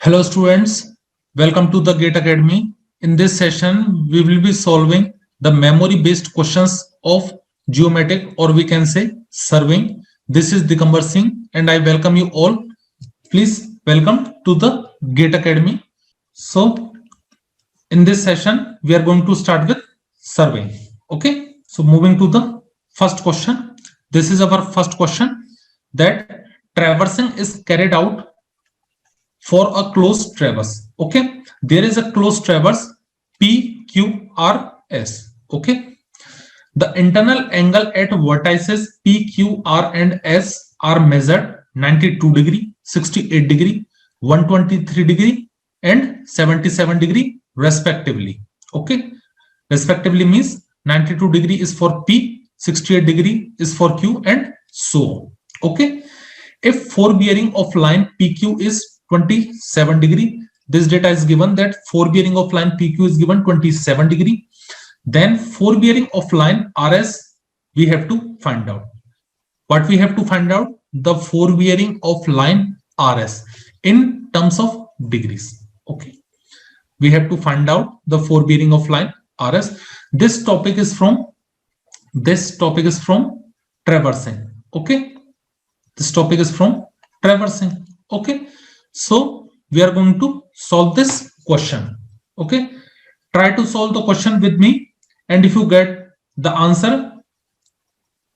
Hello students, welcome to the GATE Academy. In this session, we will be solving the memory based questions of geometric, or we can say surveying. This is Digambar Singh and I welcome you all. Please welcome to the GATE Academy. So in this session, we are going to start with surveying. Okay, so moving to the first question. This is our first question, that traversing is carried out for a closed traverse. Okay, there is a closed traverse PQRS. Okay, the internal angle at vertices PQR and S are measured 92 degree, 68 degree, 123 degree and 77 degree respectively. Okay, respectively means 92 degree is for P, 68 degree is for Q and so on. Okay, if forebearing of line PQ is 27 degree, this data is given that forebearing of line PQ is given 27 degree, then forebearing of line RS we have to find out. What we have to find out? The forebearing of line RS in terms of degrees. Okay, we have to find out the forebearing of line RS. This topic is from traversing. Okay, this topic is from traversing. Okay, so we are going to solve this question. Okay, try to solve the question with me, and if you get the answer,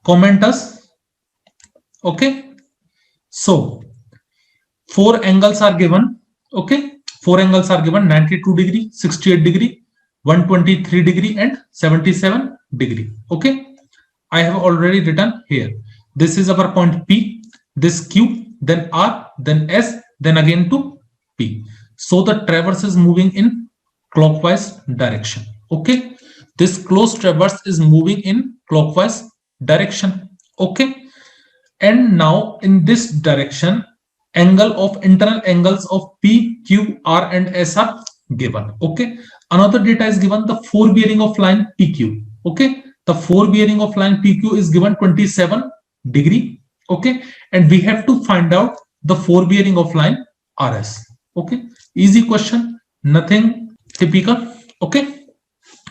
comment us. Okay, so four angles are given. Okay, four angles are given: 92 degree, 68 degree, 123 degree and 77 degree. Okay, I have already written here. This is our point P, this Q, then R, then S, then again to P. So the traverse is moving in clockwise direction. Okay, this closed traverse is moving in clockwise direction. Okay, and now in this direction, internal angles of P, Q, R and S are given. Okay, another data is given, the forebearing of line PQ. Okay, the forebearing of line PQ is given 27 degree. Okay, and we have to find out the forebearing of line RS. Okay, easy question, nothing typical. Okay,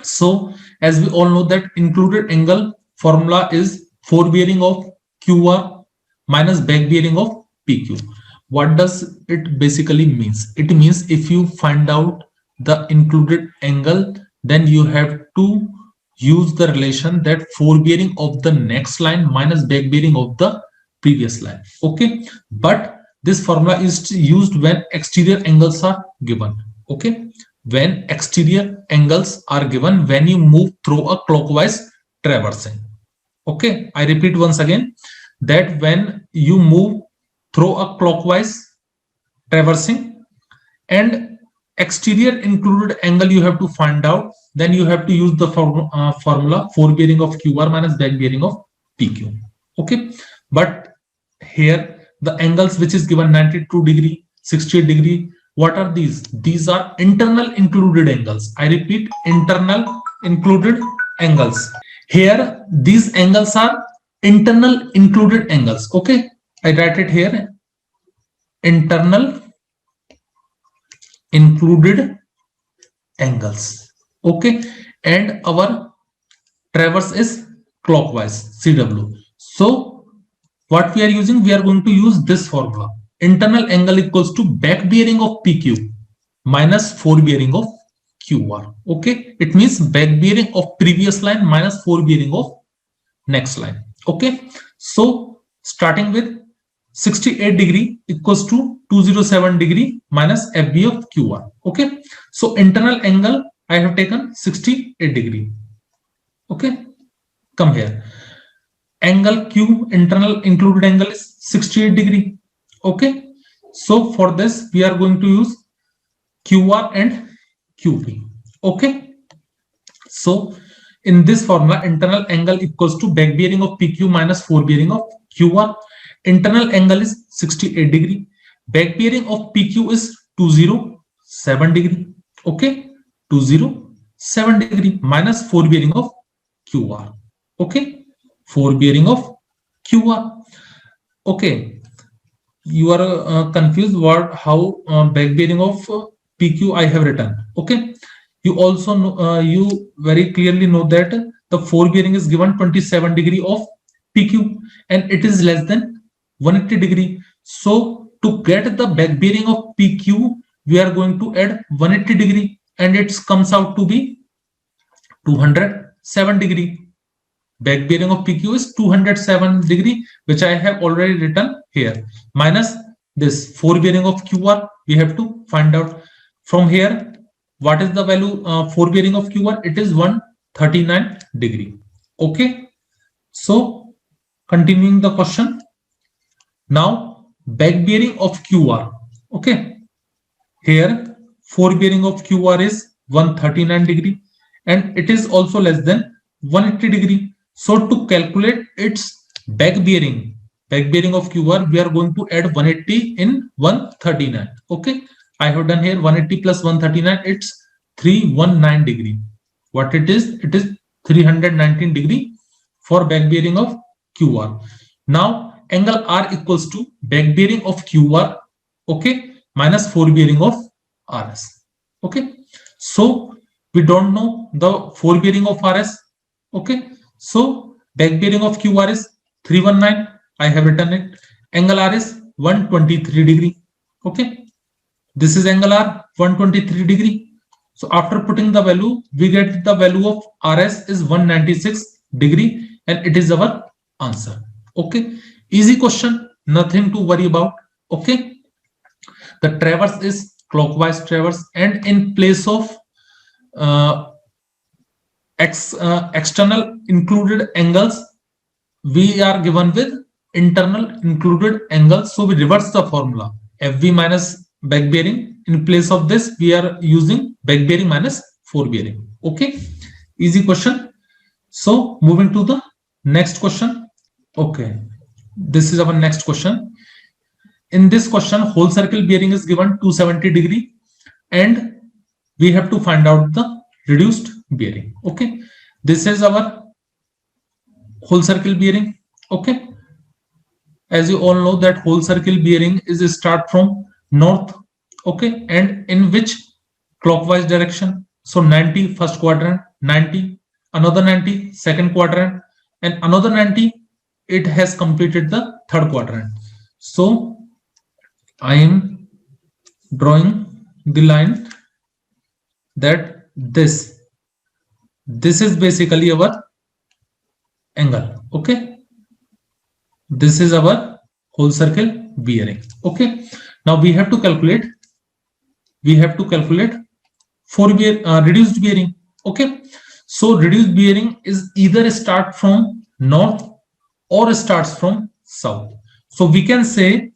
so as we all know that included angle formula is forebearing of QR minus back bearing of PQ. What does it basically means? It means if you find out the included angle, then you have to use the relation that forebearing of the next line minus back bearing of the previous line. Okay, but this formula is used when exterior angles are given. Okay, when exterior angles are given when you move through a clockwise traversing. Okay, I repeat once again that when you move through a clockwise traversing and exterior included angle you have to find out, then you have to use the formula forebearing of QR minus back bearing of PQ. Okay, but here the angles which is given 92 degree, 68 degree, what are these? These are internal included angles. I repeat, internal included angles. Here these angles are internal included angles. Okay, I write it here, internal included angles. Okay, and our traverse is clockwise CW. So what we are using, we are going to use this formula. Internal angle equals to back bearing of PQ minus forebearing of QR. Okay, it means back bearing of previous line minus forebearing of next line. Okay, so starting with 68 degree equals to 207 degree minus FB of QR. Okay, so internal angle I have taken 68 degree. Okay, come here. Angle Q, internal included angle, is 68 degree. Okay, so for this we are going to use QR and QP. Okay, so in this formula, internal angle equals to back bearing of PQ minus forebearing of QR. Internal angle is 68 degree, back bearing of PQ is 207 degree. Okay, 207 degree minus forebearing of QR. Okay, forebearing of QR. Okay, you are confused what how back bearing of PQ I have written. Okay, you also know, you very clearly know that the forebearing is given 27 degree of PQ and it is less than 180 degree. So to get the back bearing of PQ, we are going to add 180 degree and it comes out to be 207 degree. Back bearing of PQ is 207 degree, which I have already written here, minus this forebearing of QR. We have to find out from here what is the value forebearing of QR. It is 139 degree. Okay, so continuing the question. Now back bearing of QR. Okay, here forebearing of QR is 139 degree and it is also less than 180 degree. So to calculate its back bearing of QR, we are going to add 180 in 139. Okay, I have done here 180 plus 139, it's 319 degree. What it is? It is 319 degree for back bearing of QR. Now angle R equals to back bearing of QR, okay, minus forebearing of RS. Okay, so we don't know the forebearing of RS. Okay, so back bearing of QR is 319. I have written it. Angle R is 123 degree. Okay, this is angle R 123 degree. So after putting the value, we get the value of RS is 196 degree and it is our answer. Okay, easy question, nothing to worry about. Okay, the traverse is clockwise traverse and in place of external included angles, we are given with internal included angles. So we reverse the formula. FB minus back bearing. In place of this, we are using back bearing minus forebearing. Okay, easy question. So moving to the next question. Okay, this is our next question. In this question, whole circle bearing is given 270 degree and we have to find out the reduced bearing. Okay, this is our whole circle bearing. Okay, as you all know that whole circle bearing is a start from north. Okay, and in which clockwise direction? So 90 first quadrant, 90 another 90 second quadrant, and another 90 it has completed the third quadrant. So I am drawing the line that this is basically our angle. Okay, this is our whole circle bearing. Okay, now we have to calculate reduced bearing. Okay, so reduced bearing is either start from north or starts from south. So we can say,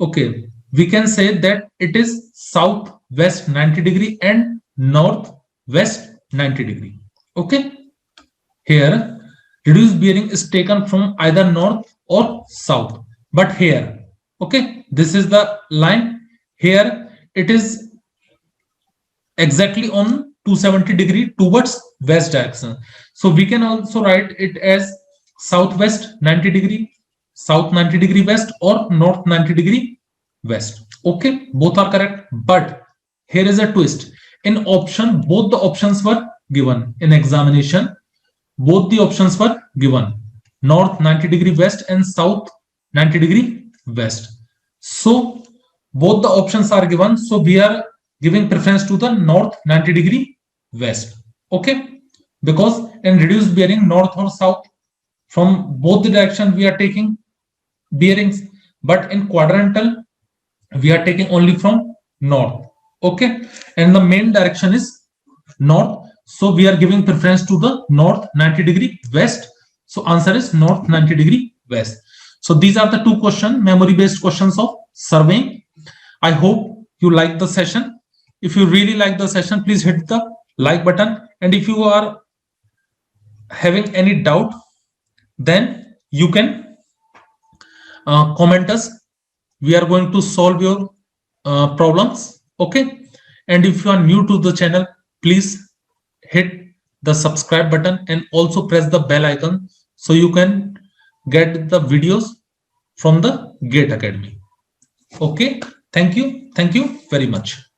okay, we can say that it is southwest 90 degree and northwest 90 degree. Okay, here reduced bearing is taken from either north or south, but here, okay, this is the line. Here it is exactly on 270 degree towards west direction. So we can also write it as southwest 90 degree, south 90 degree west, or north 90 degree west. Okay, both are correct, but here is a twist. In option, both the options were given in examination. Both the options were given, north 90 degree west and south 90 degree west. So both the options are given, so we are giving preference to the north 90 degree west. Okay, because in reduced bearing, north or south, from both the direction we are taking bearings, but in quadrantal we are taking only from north. Okay, and the main direction is north, so we are giving preference to the north 90 degree west. So answer is north 90 degree west. So these are the two memory based questions of surveying. I hope you like the session. If you really like the session, please hit the like button, and if you are having any doubt, then you can comment us. We are going to solve your problems. Okay, and if you are new to the channel, please hit the subscribe button and also press the bell icon so you can get the videos from the GATE Academy. Okay, thank you very much.